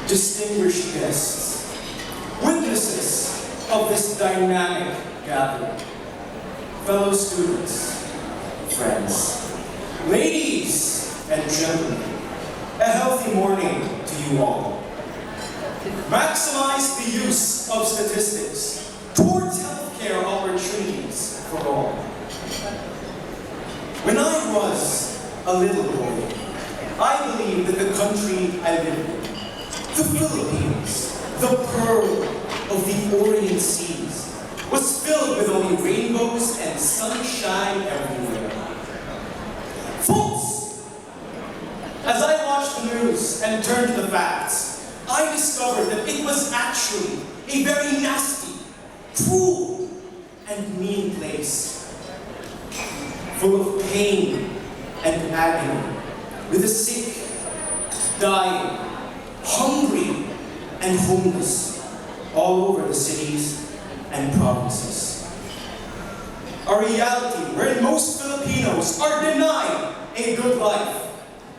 distinguished guests, witnesses of this dynamic gathering, fellow students, friends, ladies and gentlemen, a healthy morning to you all. Maximize the use of statistics towards healthcare opportunities for all. When I was a little boy, I believed that the country I lived in, the Philippines, the pearl of the Orient Seas, was filled with only rainbows and sunshine everywhere. False! As I watched the news and turned to the facts, I discovered that it was actually a very nasty, cruel, and mean place, full of pain and agony, with the sick, dying, hungry, and homeless all over the cities and provinces. A reality wherein most Filipinos are denied a good life,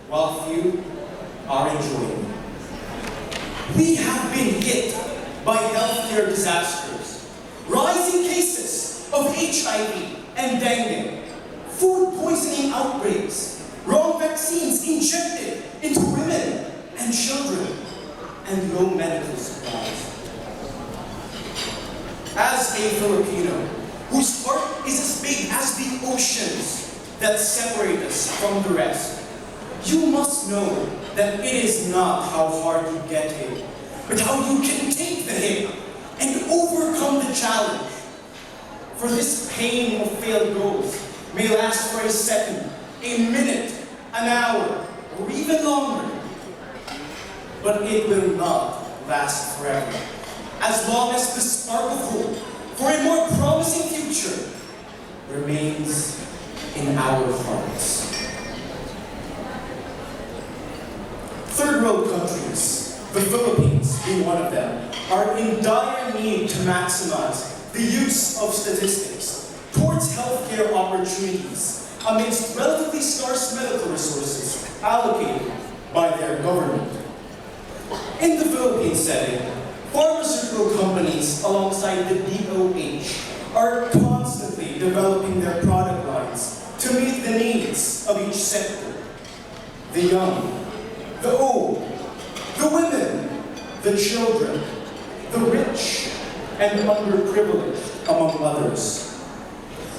while few are enjoying it. We have been hit by healthcare disasters, rising cases of HIV and dengue, food poisoning outbreaks, wrong vaccines injected into women and children, and low medical supplies. As a Filipino, whose heart is as big as the oceans that separate us from the rest, you must know that it is not how hard you get hit, but how you can take the hit and overcome the challenge. For this pain of failed goals may last for a second, a minute, an hour, or even longer. But it will not last forever, as long as the spark of hope for a more promising future remains in our hearts. Third world countries, the Philippines being one of them, are in dire need to maximize the use of statistics towards healthcare opportunities amidst relatively scarce medical resources allocated by their government. In the Philippine setting, pharmaceutical companies alongside the DOH are constantly developing their product lines to meet the needs of each sector. The young, the old, the women, the children, the rich, and underprivileged, among others.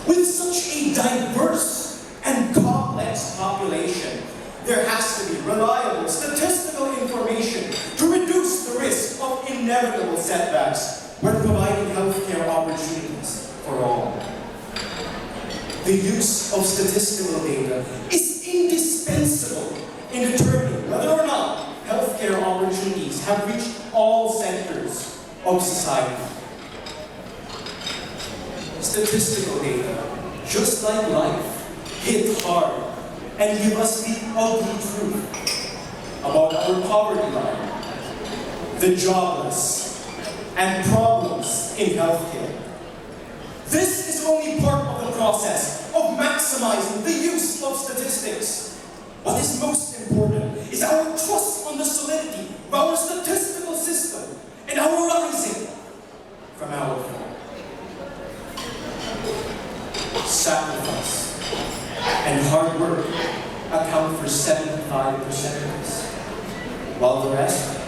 With such a diverse and complex population, there has to be reliable statistical information to reduce the risk of inevitable setbacks when providing healthcare opportunities for all. The use of statistical data is indispensable in determining whether or not healthcare opportunities have reached all sectors of society. Statistical data, just like life, hit hard and give us the ugly truth about our poverty line, the jobless, and problems in healthcare. This is only part of the process of maximizing the use of statistics. What is most important is our trust on the solidity of our statistical system and our rising from our fall. Sacrifice and hard work account for 75% of this, while the rest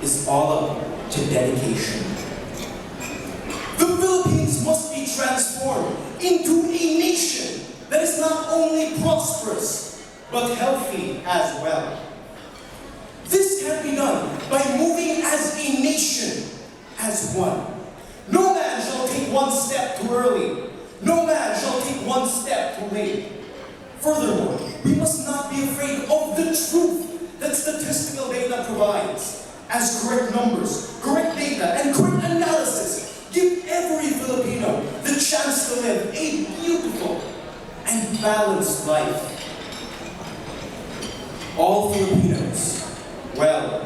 is all up to dedication. The Philippines must be transformed into a nation that is not only prosperous, but healthy as well. This can be done by moving as a nation, as one. No man shall take one step too early. No man shall take one step too late. Furthermore, we must not be afraid of the truth that statistical data provides, as correct numbers, correct data, and correct analysis give every Filipino the chance to live a beautiful and balanced life. All Filipinos, well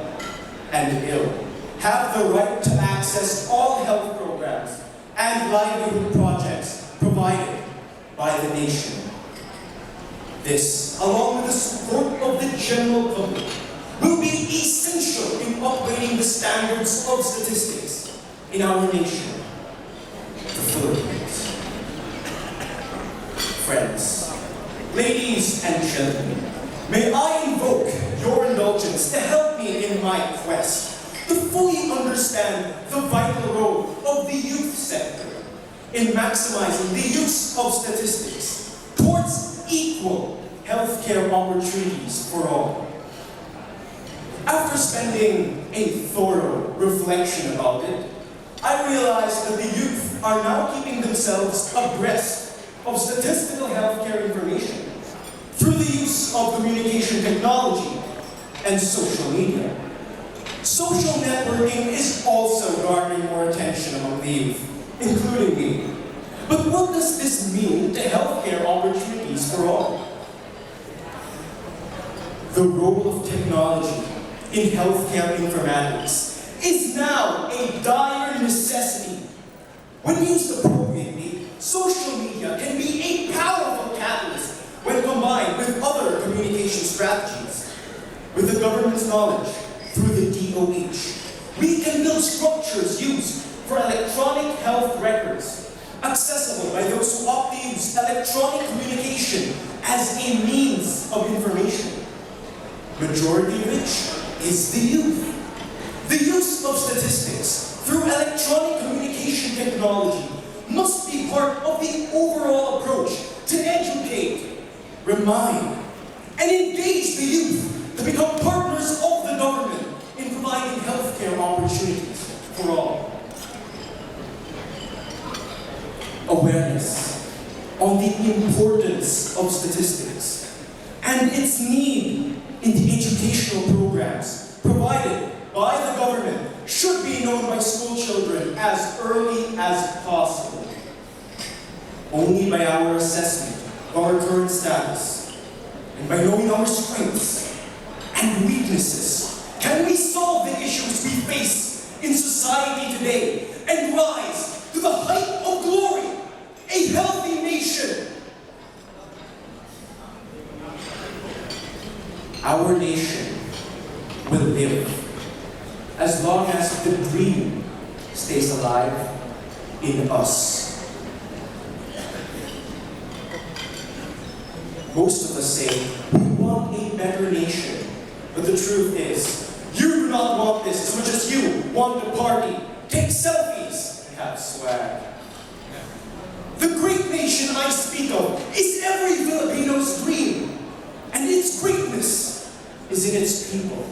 and ill, have the right to access all health programs and livelihood projects provided by the nation. This, along with the support of the general public, will be essential in upgrading the standards of statistics in our nation, the Philippines. Friends, ladies and gentlemen, may I invoke your indulgence to help me in my quest to fully understand the vital role of the youth sector in maximizing the use of statistics towards equal healthcare opportunities for all. After spending a thorough reflection about it, I realized that the youth are now keeping themselves abreast of statistical healthcare information through the use of communication technology and social media. Social networking is also garnering more attention among the youth, including me. But what does this mean to healthcare opportunities for all? The role of technology in healthcare informatics is now a dire necessity. When used appropriately, social media can be a powerful catalyst when combined with other communication strategies. With the government's knowledge through the DOH, we can build structures used for electronic health records, accessible by those who opt to use electronic communication as a means of information. Majority of which is the youth. The use of statistics through electronic communication technology must be part of the overall approach to educate, remind, and engage the youth to become partners of the government in providing healthcare opportunities for all. Awareness on the importance of statistics and its need in the educational programs provided by the government should be known by school children as early as possible. Only by our assessment of our current status and by knowing our strengths and weaknesses can we solve the issues we face in society today and rise to the height of glory, a healthy nation. Our nation will live as long as the dream stays alive in us. Most of us say we want a better nation, but the truth is, you do not want this as much as you want to party, take selfies, and have swag. The great nation I speak of is every Filipino's dream, and its greatness is in its people,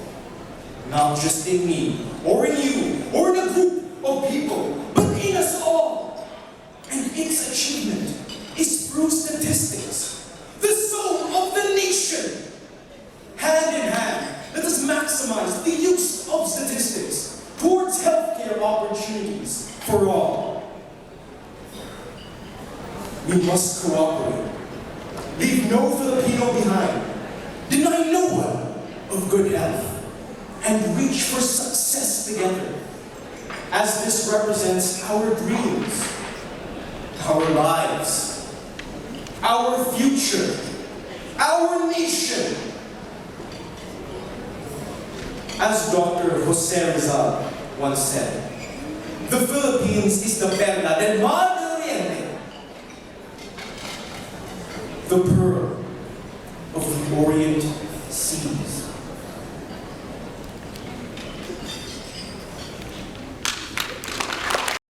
not just in me, or in you, or in a group of people, but in us all. And its achievement is through statistics, the soul of the nation. Hand in hand, let us maximize the use of statistics towards healthcare opportunities for all. We must cooperate, leave no Filipino behind, deny no one of good health, and reach for success together, as this represents our dreams, our lives, our future, our nation. As Dr. Jose Rizal once said, the Philippines is the perla del mar del Oriente, the pearl of the Orient seas.